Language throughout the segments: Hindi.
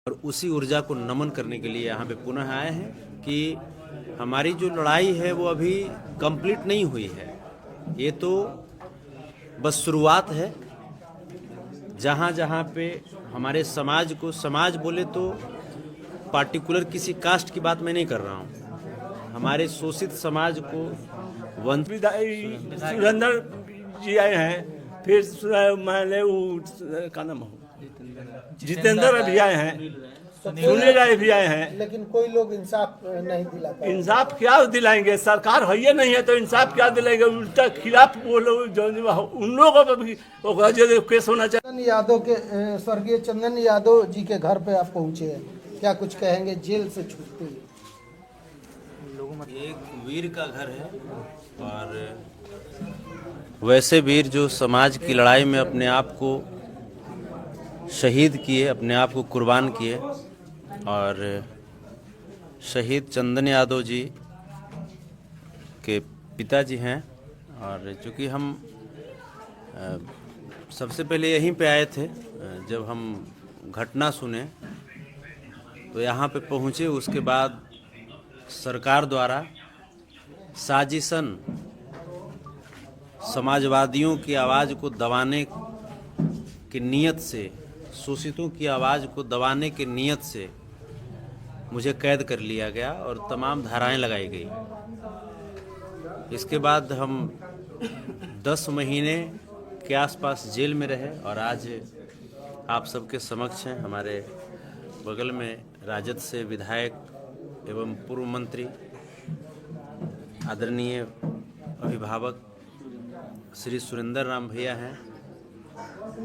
और उसी ऊर्जा को नमन करने के लिए यहाँ पे पुनः आए हैं कि हमारी जो लड़ाई है वो अभी कंप्लीट नहीं हुई है। ये तो बस शुरुआत है। जहाँ जहाँ पे हमारे समाज को, समाज बोले तो पार्टिकुलर किसी कास्ट की बात मैं नहीं कर रहा हूँ, हमारे शोषित समाज को वंचित। सुरेंद्र जी आए हैं, फिर मैंने वो का नाम जितेंद्र भी आए हैं, सुनील राय भी आए हैं। लेकिन कोई लोग इंसाफ नहीं दिला पाए। इंसाफ क्या दिलाएंगे? सरकार है ही नहीं है तो इंसाफ क्या दिलाएंगे? उल्टा खिलाफ वो लोग जो उन लोगों पर भी केस होना चाहिए। चंदन यादव के स्वर्गीय चंदन यादव जी के घर पे आप पहुंचे हैं, क्या कुछ कहेंगे जेल से छूटते ही? एक वीर का घर है और वैसे वीर जो समाज की लड़ाई में अपने आप को शहीद किए, अपने आप को कुर्बान किए। और शहीद चंदन यादव जी के पिताजी हैं। और चूँकि हम सबसे पहले यहीं पे आए थे, जब हम घटना सुने तो यहाँ पे पहुँचे। उसके बाद सरकार द्वारा साजिशन समाजवादियों की आवाज़ को दबाने की नीयत से, शोषितों की आवाज़ को दबाने की नीयत से मुझे कैद कर लिया गया और तमाम धाराएं लगाई गई। इसके बाद हम 10 महीने के आसपास जेल में रहे और आज आप सबके समक्ष हैं। हमारे बगल में राजद से विधायक एवं पूर्व मंत्री आदरणीय अभिभावक श्री सुरेंद्र राम भैया हैं।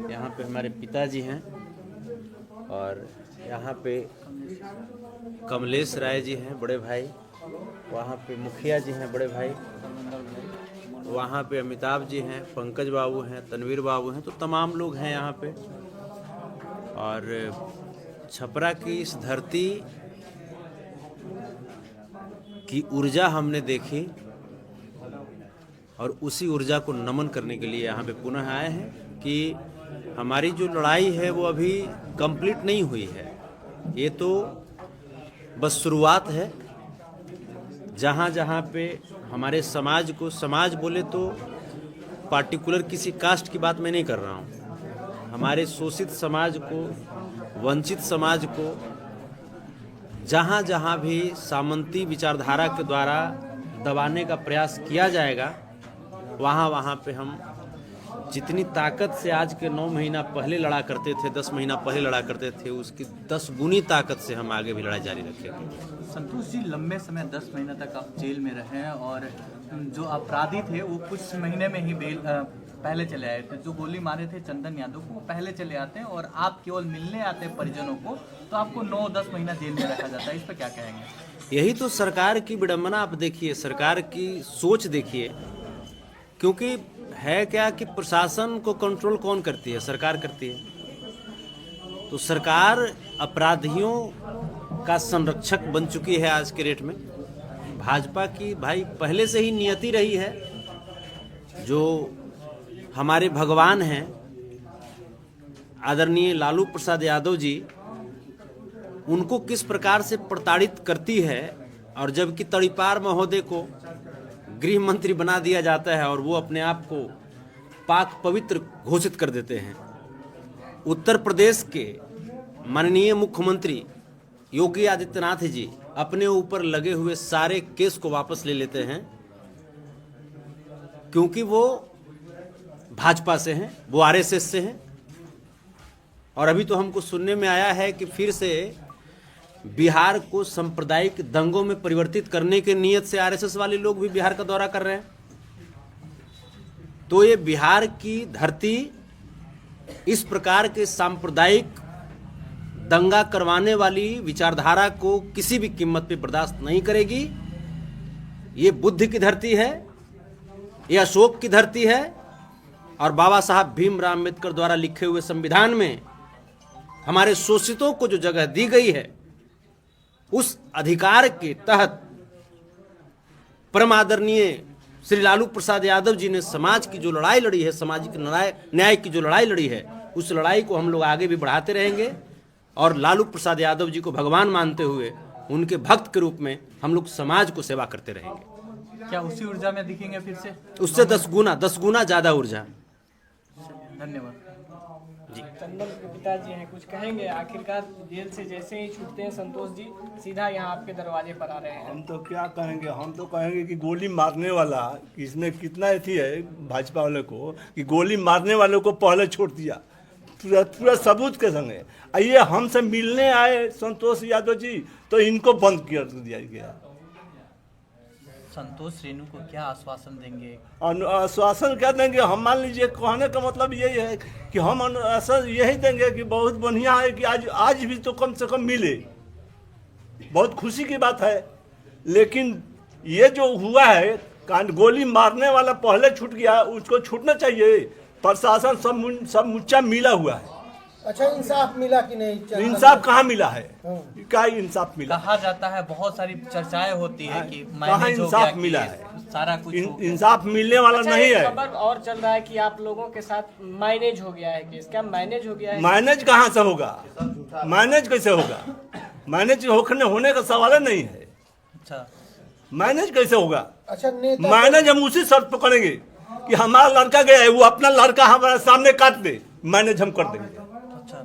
यहाँ पे हमारे पिताजी हैं और यहाँ पे कमलेश राय जी हैं बड़े भाई, वहाँ पे मुखिया जी हैं बड़े भाई, वहाँ पे अमिताभ जी हैं, पंकज बाबू हैं, तनवीर बाबू हैं, तो तमाम लोग हैं यहाँ पे। और छपरा की इस धरती की ऊर्जा हमने देखी और उसी ऊर्जा को नमन करने के लिए यहाँ पे पुनः आए हैं कि हमारी जो लड़ाई है वो अभी कंप्लीट नहीं हुई है। ये तो बस शुरुआत है। जहाँ जहाँ पे हमारे समाज को, समाज बोले तो पार्टिकुलर किसी कास्ट की बात मैं नहीं कर रहा हूँ, हमारे शोषित समाज को, वंचित समाज को जहाँ जहाँ भी सामंती विचारधारा के द्वारा दबाने का प्रयास किया जाएगा, वहाँ वहाँ पे हम जितनी ताकत से आज के 9 महीना पहले लड़ा करते थे, 10 महीना पहले लड़ा करते थे, उसकी 10 गुनी ताकत से हम आगे भी लड़ाई जारी रखेंगे। संतोष जी, लंबे समय 10 महीना तक आप जेल में रहे और जो अपराधी थे वो कुछ महीने में ही बेल पहले चले आए थे। जो गोली मारे थे चंदन यादव को, वो पहले चले आते हैं और आप केवल मिलने आते हैं परिजनों को, तो आपको 9-10 महीना जेल में रखा जाता है। इस पर क्या कहेंगे? यही तो सरकार की विडंबना। आप देखिए, सरकार की सोच देखिए, क्योंकि है क्या कि प्रशासन को कंट्रोल कौन करती है? सरकार करती है। तो सरकार अपराधियों का संरक्षक बन चुकी है आज के डेट में। भाजपा की भाई पहले से ही नियति रही है। जो हमारे भगवान हैं आदरणीय लालू प्रसाद यादव जी, उनको किस प्रकार से प्रताड़ित करती है, और जबकि तड़ीपार महोदय को गृह मंत्री बना दिया जाता है और वो अपने आप को पाक पवित्र घोषित कर देते हैं। उत्तर प्रदेश के माननीय मुख्यमंत्री योगी आदित्यनाथ जी अपने ऊपर लगे हुए सारे केस को वापस ले लेते हैं, क्योंकि वो भाजपा से हैं, वो आरएसएस से हैं। और अभी तो हमको सुनने में आया है कि फिर से बिहार को सांप्रदायिक दंगों में परिवर्तित करने के नियत से आरएसएस वाले लोग भी बिहार का दौरा कर रहे हैं। तो ये बिहार की धरती इस प्रकार के सांप्रदायिक दंगा करवाने वाली विचारधारा को किसी भी कीमत पे बर्दाश्त नहीं करेगी। ये बुद्ध की धरती है, ये अशोक की धरती है, और बाबा साहब भीमराव अम्बेडकर द्वारा लिखे हुए संविधान में हमारे शोषितों को जो जगह दी गई है, उस अधिकार के तहत परम आदरणीय श्री लालू प्रसाद यादव जी ने समाज की जो लड़ाई लड़ी है, सामाजिक न्याय की जो लड़ाई लड़ी है, उस लड़ाई को हम लोग आगे भी बढ़ाते रहेंगे। और लालू प्रसाद यादव जी को भगवान मानते हुए उनके भक्त के रूप में हम लोग समाज को सेवा करते रहेंगे। क्या उसी ऊर्जा में दिखेंगे फिर से? उससे 10 गुना ज़्यादा ऊर्जा। धन्यवाद। चंदन के पिताजी हैं, कुछ कहेंगे? आखिरकार जेल से जैसे ही छूटते हैं संतोष जी सीधा यहाँ आपके दरवाजे पर आ रहे हैं। हम तो क्या कहेंगे, हम तो कहेंगे कि गोली मारने वाला इसमें कितना अथी है भाजपा वाले को कि गोली मारने वाले को पहले छोड़ दिया पूरा सबूत के संगे। ये हमसे मिलने आए संतोष यादव जी तो इनको बंद कर दिया गया। संतोष रेणु को क्या आश्वासन देंगे? आश्वासन क्या देंगे? हम मान लीजिए कहने का मतलब यही है कि हम आश्वासन यही देंगे कि बहुत बढ़िया है कि आज भी तो कम से कम मिले, बहुत खुशी की बात है। लेकिन ये जो हुआ है गोली मारने वाला पहले छूट गया, उसको छूटना चाहिए। प्रशासन सब मुच्चा मिला हुआ है। अच्छा, इंसाफ मिला कि नहीं? इंसाफ कहाँ मिला है? क्या इंसाफ मिला? कहा जाता है, बहुत सारी चर्चाएं होती है कि कहाँ मैनेज हो इंसाफ गया, मिला कि है? सारा कुछ हो गया। इंसाफ मिलने वाला अच्छा, नहीं एक है। खबर और चल रहा है कि आप लोगों के साथ मैनेज हो गया है केस। क्या मैनेज हो गया है? मैनेज कहाँ से होगा? मैनेज कैसे होगा? मैनेज होने का सवाल नहीं है। अच्छा, मैनेज कैसे होगा? अच्छा, नेता मैनेज हम उसी शर्त पर करेंगे कि हमारा लड़का गया है, वो अपना लड़का हमारे सामने काट दे, मैनेज हम कर देंगे। अच्छा,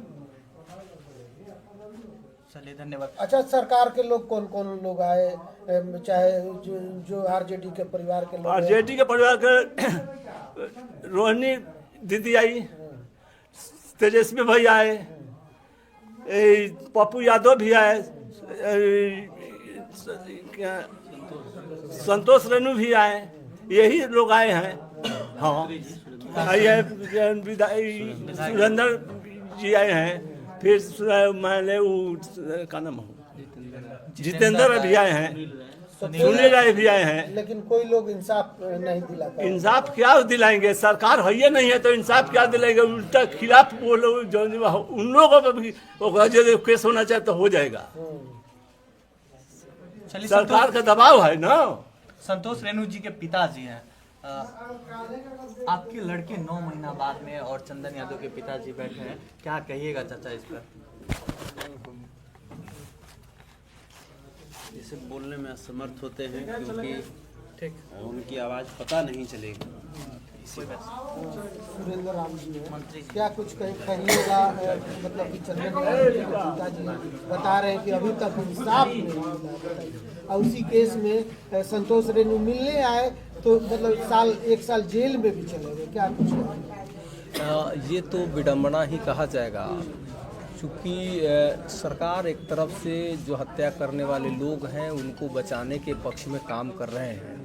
चलिए धन्यवाद। अच्छा, सरकार के लोग कौन कौन लोग आए, चाहे जो आरजेडी के परिवार के लोग हैं? आरजेडी के परिवार के रोहिणी दीदी आई, तेजस्वी भाई आए, पप्पू यादव भी आए, संतोष रेणु भी आए, यही लोग आए हैं। हाँ, ये सुरेंद्र जी आए हैं, फिर मैंने वो का नाम जितेंद्र भी आए हैं, सुनील राय भी आए हैं। लेकिन कोई लोग इंसाफ नहीं दिलाता। इंसाफ क्या दिलाएंगे? सरकार है ये नहीं है तो इंसाफ क्या दिलाएंगे? उल्टा खिलाफ वो लोग जो उन लोगों पर भी केस होना चाहे तो हो जाएगा। चलिए, सरकार का दबाव है ना। संतोष रेणु जी के पिताजी हैं। आपके लड़के 9 महीना बाद में और चंदन यादव के पिताजी बैठे हैं, क्या कहिएगा चाचा इस पर? इसे बोलने में असमर्थ होते हैं क्योंकि उनकी आवाज़ पता नहीं चलेगी। सुरेंद्र राम जी हैं। मंत्री जी। क्या कुछ कहिएगा? मतलब कि चंदन यादव जी के पिताजी बता रहे हैं कि अभी तक इंसाफ नहीं मिला, और उसी केस में संतोष रेणु मिलने आए तो मतलब एक साल जेल में भी चले गए। क्या कुछ? ये तो विडंबना ही कहा जाएगा, चूँकि सरकार एक तरफ से जो हत्या करने वाले लोग हैं उनको बचाने के पक्ष में काम कर रहे हैं,